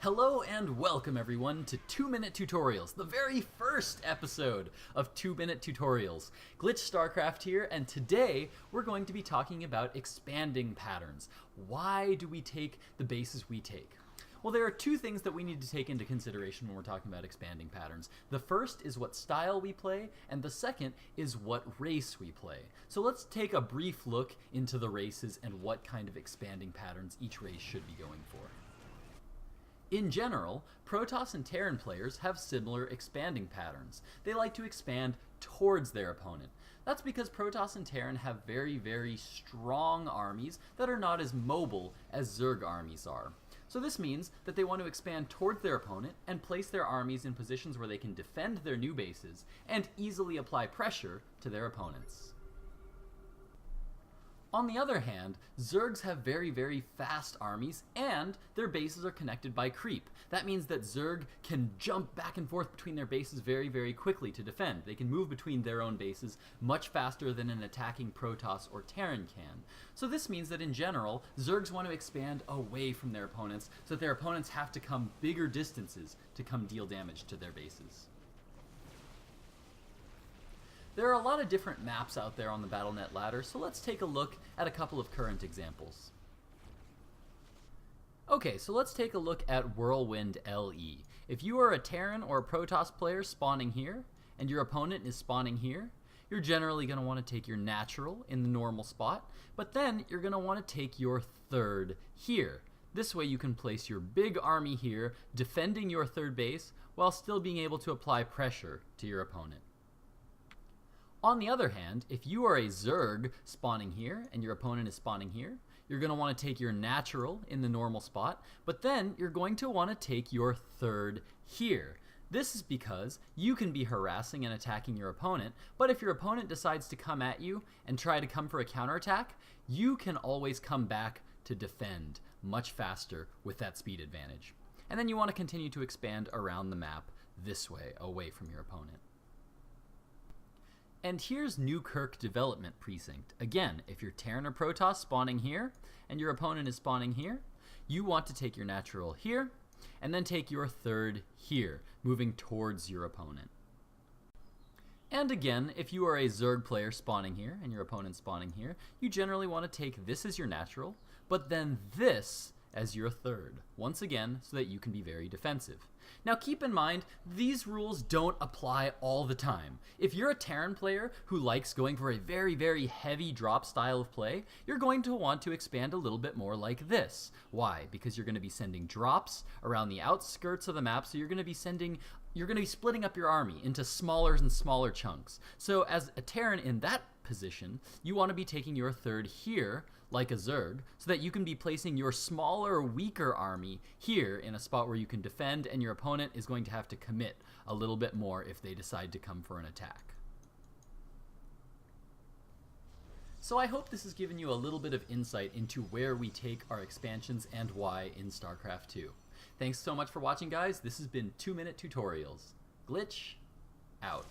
Hello and welcome everyone to 2-Minute Tutorials, the very first episode of 2-Minute Tutorials. GLiTCHStarCraft here, and today we're going to be talking about expanding patterns. Why do we take the bases we take? Well, there are two things that we need to take into consideration when we're talking about expanding patterns. The first is what style we play, and the second is what race we play. So let's take a brief look into the races and what kind of expanding patterns each race should be going for. In general, Protoss and Terran players have similar expanding patterns. They like to expand towards their opponent. That's because Protoss and Terran have very strong armies that are not as mobile as Zerg armies are. So this means that they want to expand towards their opponent and place their armies in positions where they can defend their new bases and easily apply pressure to their opponents. On the other hand, Zergs have very fast armies, and their bases are connected by creep. That means that Zerg can jump back and forth between their bases very quickly to defend. They can move between their own bases much faster than an attacking Protoss or Terran can. So this means that in general, Zergs want to expand away from their opponents, so that their opponents have to come bigger distances to come deal damage to their bases. There are a lot of different maps out there on the BattleNet ladder, so let's take a look at a couple of current examples. Okay, so let's take a look at Whirlwind LE. If you are a Terran or a Protoss player spawning here, and your opponent is spawning here, you're generally going to want to take your natural in the normal spot, but then you're going to want to take your third here. This way you can place your big army here, defending your third base, while still being able to apply pressure to your opponent. On the other hand, if you are a Zerg spawning here and your opponent is spawning here, you're going to want to take your natural in the normal spot, but then you're going to want to take your third here. This is because you can be harassing and attacking your opponent, but if your opponent decides to come at you and try to come for a counterattack, you can always come back to defend much faster with that speed advantage. And then you want to continue to expand around the map this way, away from your opponent. And here's Newkirk Development Precinct. Again, if you're Terran or Protoss spawning here, and your opponent is spawning here, you want to take your natural here, and then take your third here, moving towards your opponent. And again, if you are a Zerg player spawning here, and your opponent spawning here, you generally want to take this as your natural, but then this as your third, once again, so that you can be very defensive. Now keep in mind, these rules don't apply all the time. If you're a Terran player who likes going for a very heavy drop style of play, you're going to want to expand a little bit more like this. Why? Because you're going to be sending drops around the outskirts of the map, so you're going to be splitting up your army into smaller and smaller chunks. So as a Terran in that position, you want to be taking your third here, like a Zerg, so that you can be placing your smaller, weaker army here in a spot where you can defend, and your opponent is going to have to commit a little bit more if they decide to come for an attack. So I hope this has given you a little bit of insight into where we take our expansions and why in StarCraft 2. Thanks so much for watching, guys. This has been 2-Minute Tutorials. Glitch, out.